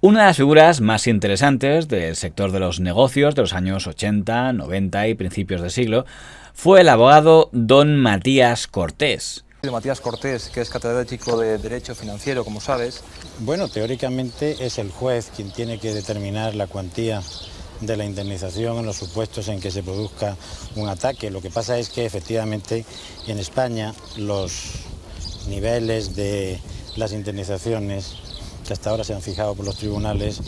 Una de las figuras más interesantes del sector de los negocios de los años 80, 90 y principios de siglo fue el abogado don Matías Cortés. Matías Cortés, que es catedrático de Derecho Financiero, como sabes. Bueno, teóricamente es el juez quien tiene que determinar la cuantía de la indemnización en los supuestos en que se produzca un ataque. Lo que pasa es que efectivamente en España los niveles de las indemnizaciones que hasta ahora se han fijado por los tribunales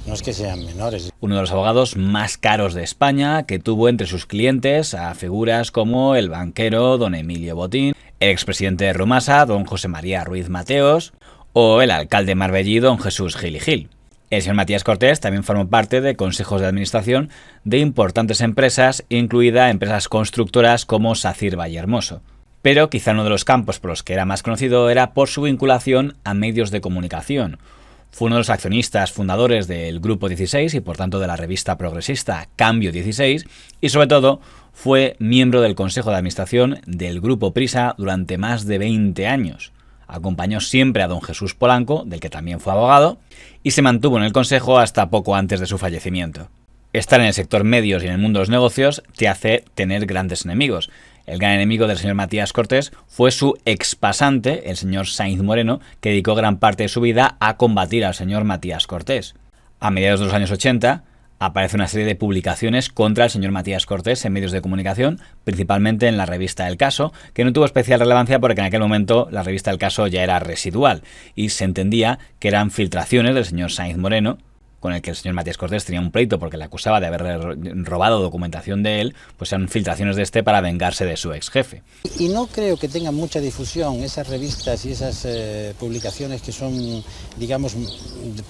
no es que sean menores. Uno de los abogados más caros de España, que tuvo entre sus clientes a figuras como el banquero don Emilio Botín, el expresidente de Rumasa don José María Ruiz Mateos o el alcalde marbellí don Jesús Gil y Gil. El señor Matías Cortés también formó parte de consejos de administración de importantes empresas, incluida empresas constructoras como SACIR Vallehermoso. Pero quizá uno de los campos por los que era más conocido era por su vinculación a medios de comunicación. Fue uno de los accionistas fundadores del Grupo 16 y por tanto de la revista progresista Cambio 16 y sobre todo fue miembro del Consejo de Administración del Grupo Prisa durante más de 20 años. Acompañó siempre a don Jesús Polanco, del que también fue abogado, y se mantuvo en el Consejo hasta poco antes de su fallecimiento. Estar en el sector medios y en el mundo de los negocios te hace tener grandes enemigos. El gran enemigo del señor Matías Cortés fue su expasante, el señor Sainz Moreno, que dedicó gran parte de su vida a combatir al señor Matías Cortés. A mediados de los años 80 aparece una serie de publicaciones contra el señor Matías Cortés en medios de comunicación, principalmente en la revista El Caso, que no tuvo especial relevancia porque en aquel momento la revista El Caso ya era residual y se entendía que eran filtraciones del señor Sainz Moreno, con el que el señor Matías Cortés tenía un pleito porque le acusaba de haber robado documentación de él, pues eran filtraciones de este para vengarse de su ex jefe. Y no creo que tengan mucha difusión esas revistas y esas publicaciones que son, digamos,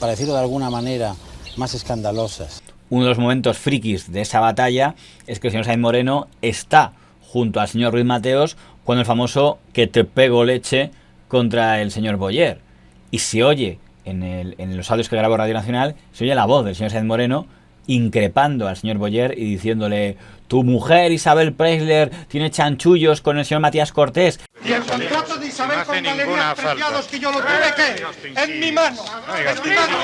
para decirlo de alguna manera, más escandalosas. Uno de los momentos frikis de esa batalla es que el señor Sainz Moreno está junto al señor Ruiz Mateos cuando el famoso "que te pego leche" contra el señor Boyer. Y se oye en los audios que grabó Radio Nacional, se oye la voz del señor Sainz Moreno increpando al señor Boyer y diciéndole: tu mujer Isabel Preisler tiene chanchullos con el señor Matías Cortés. Y el contrato de Isabel no con Galerías Preciados, que yo lo tuve que en mi mano. En mi mano.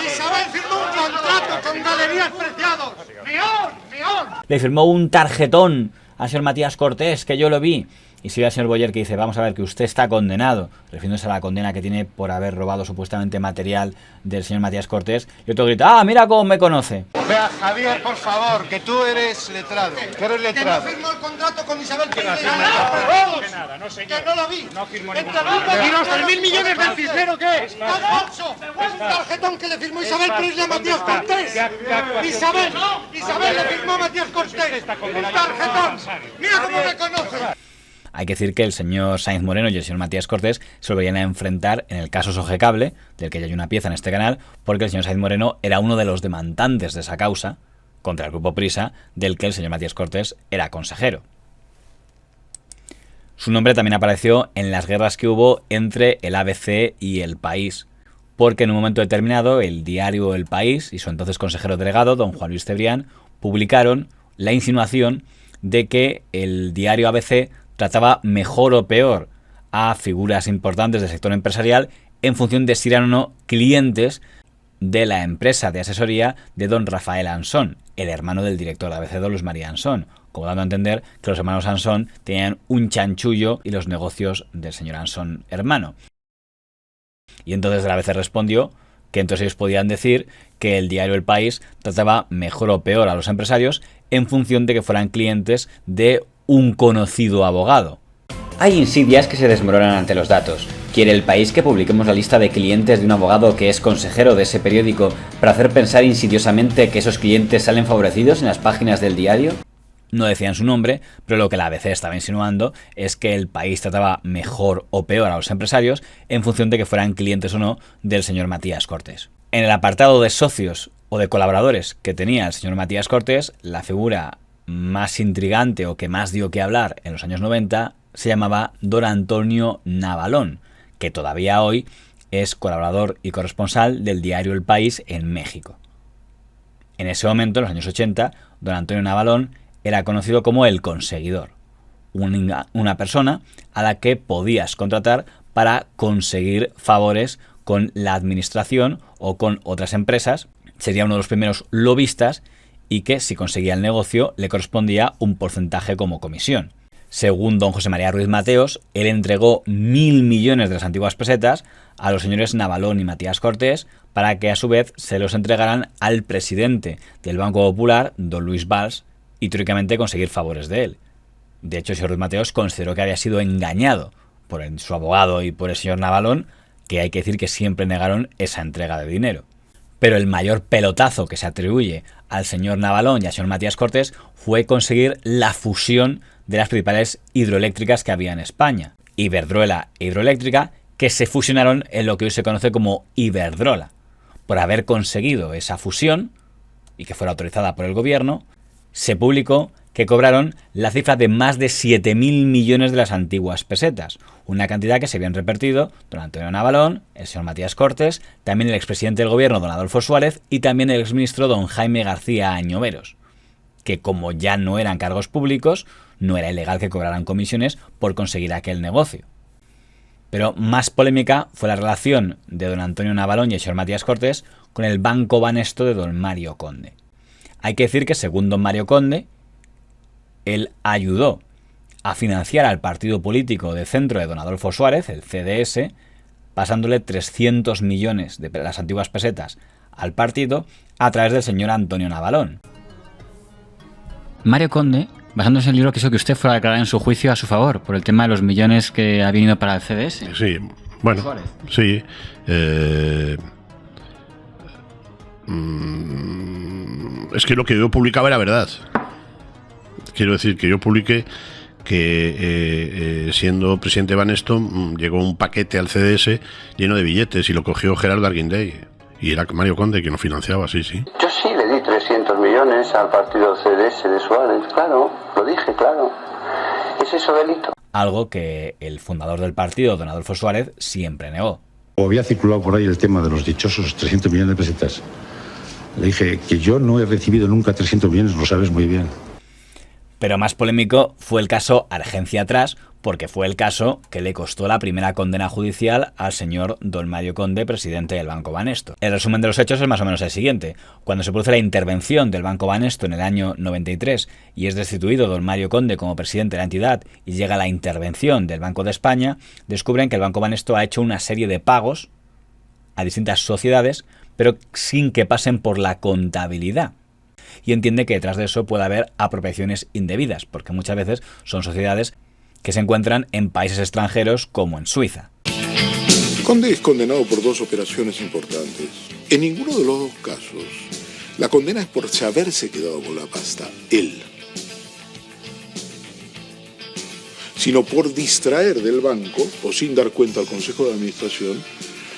Isabel firmó un contrato con Galerías Preciados. ¡Meón! Le firmó un tarjetón al señor Matías Cortés, que yo lo vi. Y sigue el señor Boyer que dice: vamos a ver, que usted está condenado, refiriéndose a la condena que tiene por haber robado supuestamente material del señor Matías Cortés. Y otro grita: ¡ah, mira cómo me conoce! Vea, Javier, por favor, que tú eres letrado. Que eres letrado. Que no firmó el contrato con Isabel Preisler. Que no lo vi. No firmó ningún contrato. ¿Y los 3.000 millones del Cisnero qué? ¡Alfonso! Un tarjetón que le firmó Isabel Preisler a Matías Cortés. Isabel le firmó a Matías Cortés. Un tarjetón. Mira cómo me conoce. Hay que decir que el señor Sainz Moreno y el señor Matías Cortés se volvían a enfrentar en el caso Sogecable, del que ya hay una pieza en este canal, porque el señor Sainz Moreno era uno de los demandantes de esa causa contra el Grupo Prisa, del que el señor Matías Cortés era consejero. Su nombre también apareció en las guerras que hubo entre el ABC y El País, porque en un momento determinado el diario El País y su entonces consejero delegado, don Juan Luis Cebrián, publicaron la insinuación de que el diario ABC trataba mejor o peor a figuras importantes del sector empresarial en función de si eran o no clientes de la empresa de asesoría de don Rafael Ansón, el hermano del director de ABC, don Luis María Ansón, como dando a entender que los hermanos Ansón tenían un chanchullo y los negocios del señor Ansón hermano. Y entonces el ABC respondió que entonces ellos podían decir que el diario El País trataba mejor o peor a los empresarios en función de que fueran clientes de un conocido abogado. Hay insidias que se desmoronan ante los datos. ¿Quiere El País que publiquemos la lista de clientes de un abogado que es consejero de ese periódico para hacer pensar insidiosamente que esos clientes salen favorecidos en las páginas del diario? No decían su nombre, pero lo que la ABC estaba insinuando es que El País trataba mejor o peor a los empresarios en función de que fueran clientes o no del señor Matías Cortés. En el apartado de socios o de colaboradores que tenía el señor Matías Cortés, la figura más intrigante o que más dio que hablar en los años 90 se llamaba don Antonio Navalón, que todavía hoy es colaborador y corresponsal del diario El País en México. En ese momento, en los años 80, don Antonio Navalón era conocido como el conseguidor, una persona a la que podías contratar para conseguir favores con la administración o con otras empresas, sería uno de los primeros lobistas y que, si conseguía el negocio, le correspondía un porcentaje como comisión. Según don José María Ruiz Mateos, él entregó 1.000 millones de las antiguas pesetas a los señores Navalón y Matías Cortés para que a su vez se los entregaran al presidente del Banco Popular, don Luis Valls, y teóricamente conseguir favores de él. De hecho, el señor Ruiz Mateos consideró que había sido engañado por su abogado y por el señor Navalón, que hay que decir que siempre negaron esa entrega de dinero. Pero el mayor pelotazo que se atribuye al señor Navalón y al señor Matías Cortés fue conseguir la fusión de las principales hidroeléctricas que había en España, Iberdrola e Hidroeléctrica, que se fusionaron en lo que hoy se conoce como Iberdrola. Por haber conseguido esa fusión, y que fuera autorizada por el gobierno, se publicó que cobraron la cifra de más de 7.000 millones de las antiguas pesetas, una cantidad que se habían repartido don Antonio Navalón, el señor Matías Cortés, también el expresidente del gobierno don Adolfo Suárez y también el exministro don Jaime García Añoveros, que como ya no eran cargos públicos, no era ilegal que cobraran comisiones por conseguir aquel negocio. Pero más polémica fue la relación de don Antonio Navalón y el señor Matías Cortés con el Banco Banesto de don Mario Conde. Hay que decir que, según don Mario Conde, él ayudó a financiar al partido político de centro de don Adolfo Suárez, el CDS, pasándole 300 millones de las antiguas pesetas al partido a través del señor Antonio Navalón. Mario Conde, basándose en el libro, quiso que usted fuera a declarar en su juicio a su favor por el tema de los millones que habían ido para el CDS. Sí, bueno, Suárez. Sí. Es que lo que yo publicaba era verdad. Quiero decir que yo publiqué que siendo presidente de Banesto llegó un paquete al CDS lleno de billetes y lo cogió Gerardo Arguindey. Y era Mario Conde quien lo financiaba, sí. Yo sí le di 300 millones al partido CDS de Suárez, claro, lo dije, claro. ¿Es eso delito? Algo que el fundador del partido, don Adolfo Suárez, siempre negó. Había circulado por ahí el tema de los dichosos 300 millones de pesetas. Le dije que yo no he recibido nunca 300 millones, lo sabes muy bien. Pero más polémico fue el caso Argencia Trust, porque fue el caso que le costó la primera condena judicial al señor don Mario Conde, presidente del Banco Banesto. El resumen de los hechos es más o menos el siguiente. Cuando se produce la intervención del Banco Banesto en el año 93 y es destituido don Mario Conde como presidente de la entidad y llega la intervención del Banco de España, descubren que el Banco Banesto ha hecho una serie de pagos a distintas sociedades, pero sin que pasen por la contabilidad. Y entiende que detrás de eso puede haber apropiaciones indebidas, porque muchas veces son sociedades que se encuentran en países extranjeros como en Suiza. Conde es condenado por 2 operaciones importantes. En ninguno de los 2 casos, la condena es por haberse quedado con la pasta, él, sino por distraer del banco, o sin dar cuenta al Consejo de Administración,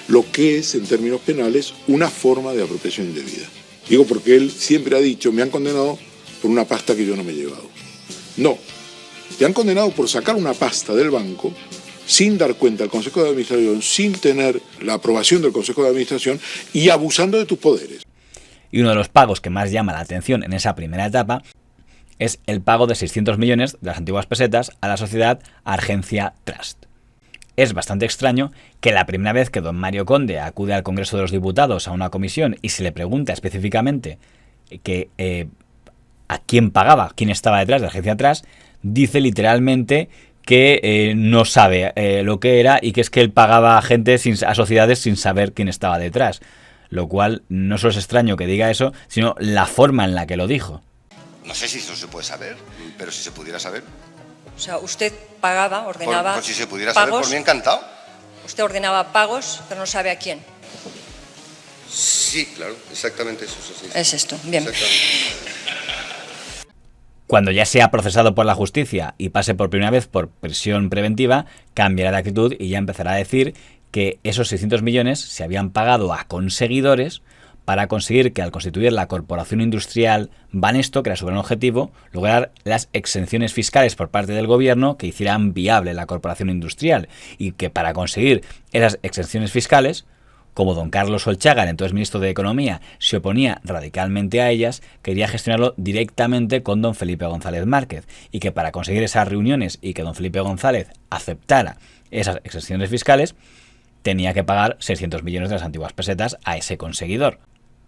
lo que es, en términos penales, una forma de apropiación indebida. Digo porque él siempre ha dicho, me han condenado por una pasta que yo no me he llevado. No, te han condenado por sacar una pasta del banco sin dar cuenta al Consejo de Administración, sin tener la aprobación del Consejo de Administración y abusando de tus poderes. Y uno de los pagos que más llama la atención en esa primera etapa es el pago de 600 millones de las antiguas pesetas a la sociedad Argencia Trust. Es bastante extraño que la primera vez que don Mario Conde acude al Congreso de los Diputados a una comisión y se le pregunta específicamente a quién pagaba, quién estaba detrás de Argencia Trust, dice literalmente que no sabe lo que era y que es que él pagaba a gente, a sociedades sin saber quién estaba detrás. Lo cual no solo es extraño que diga eso, sino la forma en la que lo dijo. No sé si eso se puede saber, pero si se pudiera saber. O sea, usted pagaba, ordenaba por si se pudiera pagos, saber, por mí encantado. Usted ordenaba pagos, pero no sabe a quién. Sí, claro, exactamente eso. Sí. Es esto, bien. Cuando ya sea procesado por la justicia y pase por primera vez por prisión preventiva, cambiará de actitud y ya empezará a decir que esos 600 millones se habían pagado a conseguidores para conseguir que al constituir la Corporación Industrial Banesto, que era su gran objetivo, lograr las exenciones fiscales por parte del gobierno que hicieran viable la Corporación Industrial y que para conseguir esas exenciones fiscales, como don Carlos Solchaga, el entonces ministro de Economía, se oponía radicalmente a ellas, quería gestionarlo directamente con don Felipe González Márquez y que para conseguir esas reuniones y que don Felipe González aceptara esas exenciones fiscales, tenía que pagar 600 millones de las antiguas pesetas a ese conseguidor.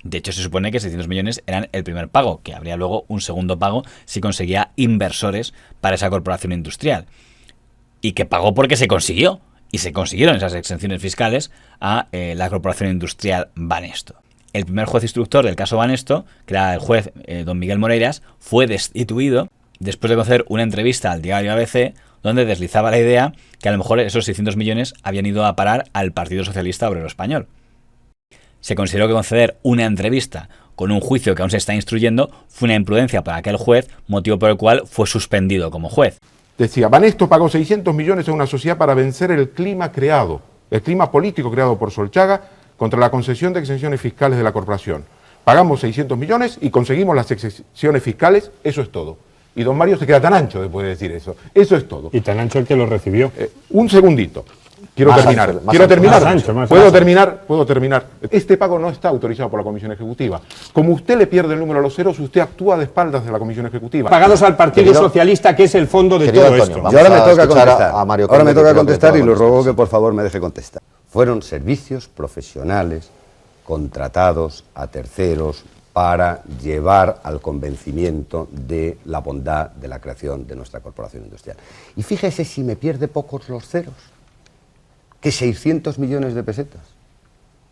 De hecho, se supone que 600 millones eran el primer pago, que habría luego un segundo pago si conseguía inversores para esa corporación industrial. Y que pagó porque se consiguió. Y se consiguieron esas exenciones fiscales a la corporación industrial Banesto. El primer juez instructor del caso Banesto, que era el juez don Miguel Moreiras, fue destituido después de conceder una entrevista al diario ABC donde deslizaba la idea que a lo mejor esos 600 millones habían ido a parar al Partido Socialista Obrero Español. Se consideró que conceder una entrevista con un juicio que aún se está instruyendo fue una imprudencia para aquel juez, motivo por el cual fue suspendido como juez. Decía, Banesto pagó 600 millones a una sociedad para vencer el clima político creado por Solchaga contra la concesión de exenciones fiscales de la corporación. Pagamos 600 millones y conseguimos las exenciones fiscales, eso es todo. Y don Mario se queda tan ancho después de decir eso. Eso es todo. Y tan ancho el que lo recibió. Un segundito. Quiero terminar. ¿Puedo terminar? Este pago no está autorizado por la Comisión Ejecutiva. Como usted le pierde el número a los ceros, usted actúa de espaldas de la Comisión Ejecutiva. Pagados al Partido Socialista, que es el fondo de todo esto. Y ahora me toca contestar. Ahora me toca contestar y le ruego que por favor me deje contestar. Fueron servicios profesionales contratados a terceros para llevar al convencimiento de la bondad de la creación de nuestra corporación industrial. Y fíjese si me pierde pocos los ceros, que 600 millones de pesetas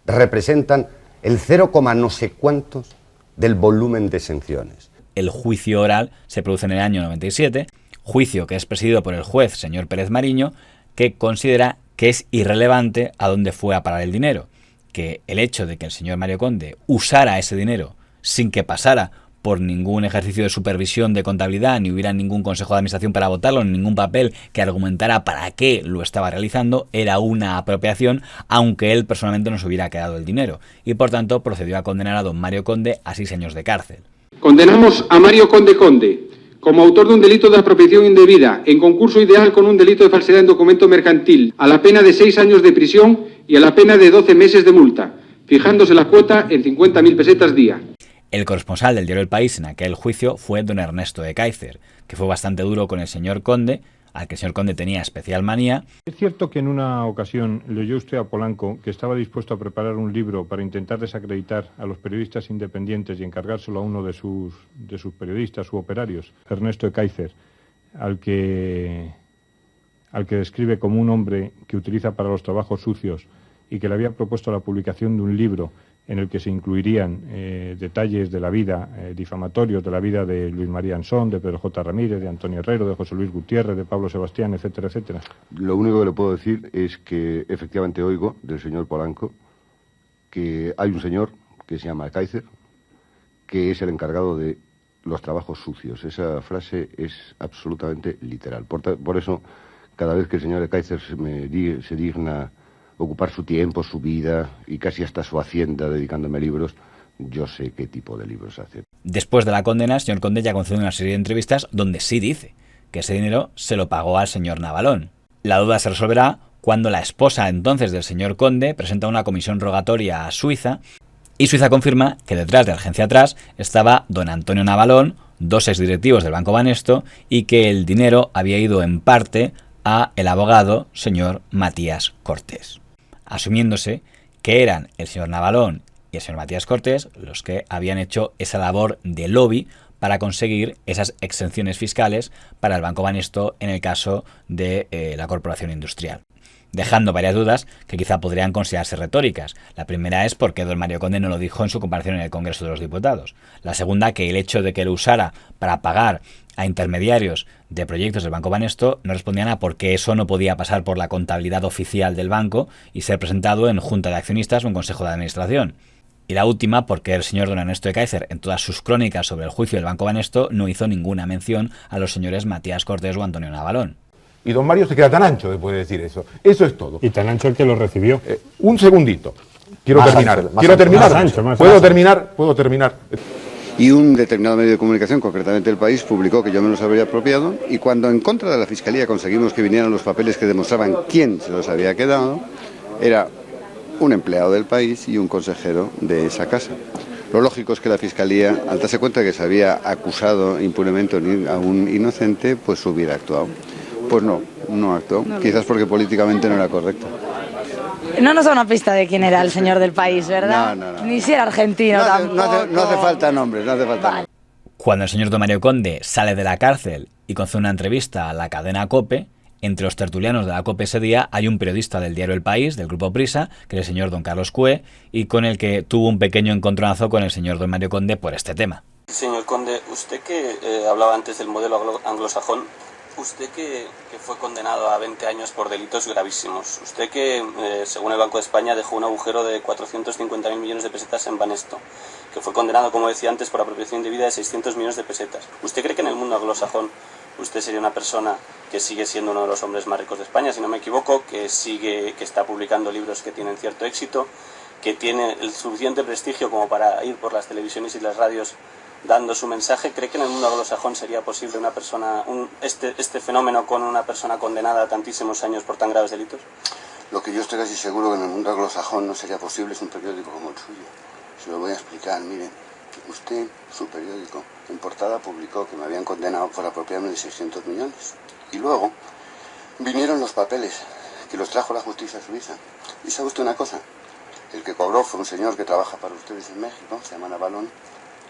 representan el 0, no sé cuántos del volumen de exenciones. El juicio oral se produce en el año 97, juicio que es presidido por el juez señor Pérez Mariño, que considera que es irrelevante a dónde fue a parar el dinero, que el hecho de que el señor Mario Conde usara ese dinero sin que pasara por ningún ejercicio de supervisión de contabilidad, ni hubiera ningún consejo de administración para votarlo, ni ningún papel que argumentara para qué lo estaba realizando, era una apropiación, aunque él personalmente no se hubiera quedado el dinero, y por tanto procedió a condenar a don Mario Conde a 6 años de cárcel. Condenamos a Mario Conde como autor de un delito de apropiación indebida, en concurso ideal con un delito de falsedad en documento mercantil, a la pena de 6 años de prisión y a la pena de 12 meses de multa, fijándose la cuota en 50.000 pesetas día. El corresponsal del diario El País en aquel juicio fue don Ernesto de Kaiser, que fue bastante duro con el señor Conde, al que el señor Conde tenía especial manía. Es cierto que en una ocasión leyó usted a Polanco que estaba dispuesto a preparar un libro para intentar desacreditar a los periodistas independientes y encargárselo a uno de sus periodistas u operarios, Ernesto de Kaiser, al que describe como un hombre que utiliza para los trabajos sucios y que le había propuesto la publicación de un libro en el que se incluirían detalles de la vida, difamatorios de la vida de Luis María Ansón, de Pedro J. Ramírez, de Antonio Herrero, de José Luis Gutiérrez, de Pablo Sebastián, etcétera, etcétera. Lo único que le puedo decir es que efectivamente oigo del señor Polanco que hay un señor que se llama Kaiser, que es el encargado de los trabajos sucios. Esa frase es absolutamente literal. Por eso, cada vez que el señor Kaiser se digna ocupar su tiempo, su vida y casi hasta su hacienda dedicándome a libros, yo sé qué tipo de libros hace. Después de la condena, el señor Conde ya concede una serie de entrevistas donde sí dice que ese dinero se lo pagó al señor Navalón. La duda se resolverá cuando la esposa entonces del señor Conde presenta una comisión rogatoria a Suiza y Suiza confirma que detrás de la agencia atrás estaba don Antonio Navalón, 2 exdirectivos del Banco Banesto, y que el dinero había ido en parte a el abogado señor Matías Cortés, asumiéndose que eran el señor Navalón y el señor Matías Cortés los que habían hecho esa labor de lobby para conseguir esas exenciones fiscales para el Banco Banesto en el caso de la corporación industrial, dejando varias dudas que quizá podrían considerarse retóricas. La primera es porque don Mario Conde no lo dijo en su comparación en el Congreso de los Diputados. La segunda, que el hecho de que lo usara para pagar a intermediarios de proyectos del Banco Banesto no respondían a por qué eso no podía pasar por la contabilidad oficial del banco y ser presentado en junta de accionistas o en consejo de administración. Y la última, porque el señor don Ernesto de Kaiser, en todas sus crónicas sobre el juicio del Banco Banesto, no hizo ninguna mención a los señores Matías Cortés o Antonio Navalón. Y don Mario se queda tan ancho después de decir eso. Eso es todo. Y tan ancho el que lo recibió. Un segundito. Quiero terminar. ¿Puedo terminar? Y un determinado medio de comunicación, concretamente El País, publicó que yo me los habría apropiado, y cuando en contra de la Fiscalía conseguimos que vinieran los papeles que demostraban quién se los había quedado, era un empleado del País y un consejero de esa casa. Lo lógico es que la Fiscalía, al darse cuenta de que se había acusado impunemente a un inocente, pues hubiera actuado. Pues no actuó, quizás porque políticamente no era correcto. No nos da una pista de quién era el señor del país, ¿verdad? No. Ni si era argentino tampoco. No hace falta nombres, no hace falta nombres. Cuando el señor don Mario Conde sale de la cárcel y concede una entrevista a la cadena COPE, entre los tertulianos de la COPE ese día hay un periodista del diario El País, del grupo Prisa, que es el señor don Carlos Cue, y con el que tuvo un pequeño encontronazo con el señor don Mario Conde por este tema. Señor Conde, usted que hablaba antes del modelo anglosajón, usted que fue condenado a 20 años por delitos gravísimos, usted que, según el Banco de España, dejó un agujero de 450.000 millones de pesetas en Banesto, que fue condenado, como decía antes, por apropiación indebida de 600 millones de pesetas. ¿Usted cree que en el mundo anglosajón usted sería una persona que sigue siendo uno de los hombres más ricos de España, si no me equivoco, que está publicando libros que tienen cierto éxito, que tiene el suficiente prestigio como para ir por las televisiones y las radios dando su mensaje? ¿Cree que en el mundo anglosajón sería posible una persona, este fenómeno con una persona condenada a tantísimos años por tan graves delitos? Lo que yo estoy casi seguro que en el mundo anglosajón no sería posible es un periódico como el suyo. Se lo voy a explicar, miren. Usted, su periódico, en portada publicó que me habían condenado por apropiarme de 600 millones. Y luego vinieron los papeles, que los trajo la justicia suiza. ¿Y sabe usted una cosa? El que cobró fue un señor que trabaja para ustedes en México, se llama Navalón,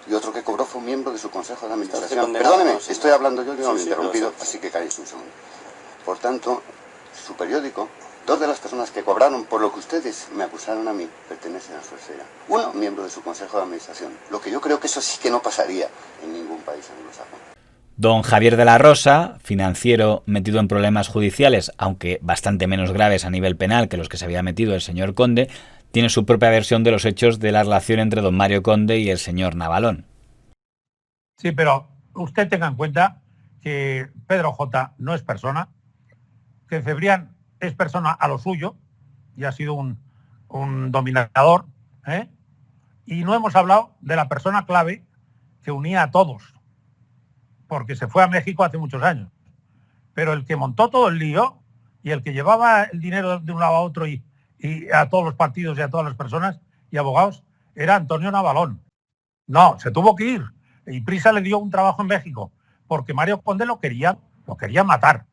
y otro que cobró fue un miembro de su consejo de administración. Perdóneme, estoy hablando yo no lo he interrumpido, así que cállese un segundo. Por tanto, su periódico, dos de las personas que cobraron por lo que ustedes me acusaron a mí pertenecen a su esfera. Uno, miembro de su consejo de administración. Lo que yo creo que eso sí que no pasaría en ningún país anglosajón. Don Javier de la Rosa, financiero metido en problemas judiciales, aunque bastante menos graves a nivel penal que los que se había metido el señor Conde, tiene su propia versión de los hechos de la relación entre don Mario Conde y el señor Navalón. Sí, pero usted tenga en cuenta que Pedro J. no es persona, que Cebrián es persona a lo suyo y ha sido un dominador, ¿eh? Y no hemos hablado de la persona clave que unía a todos, porque se fue a México hace muchos años. Pero el que montó todo el lío y el que llevaba el dinero de un lado a otro y a todos los partidos y a todas las personas y abogados era Antonio Navalón. No, se tuvo que ir. Y Prisa le dio un trabajo en México porque Mario Conde lo quería matar,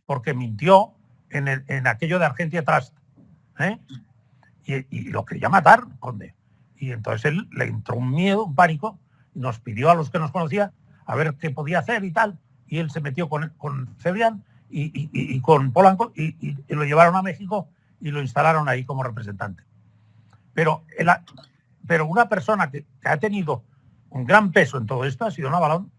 porque mintió en aquello de Argentia Trust, ¿eh? Y lo quería matar, Conde. Y entonces él le entró un miedo, un pánico, y nos pidió a los que nos conocía a ver qué podía hacer y tal. Y él se metió con Cebrián y con Polanco y lo llevaron a México y lo instalaron ahí como representante. Pero una persona que ha tenido un gran peso en todo esto ha sido Navalón,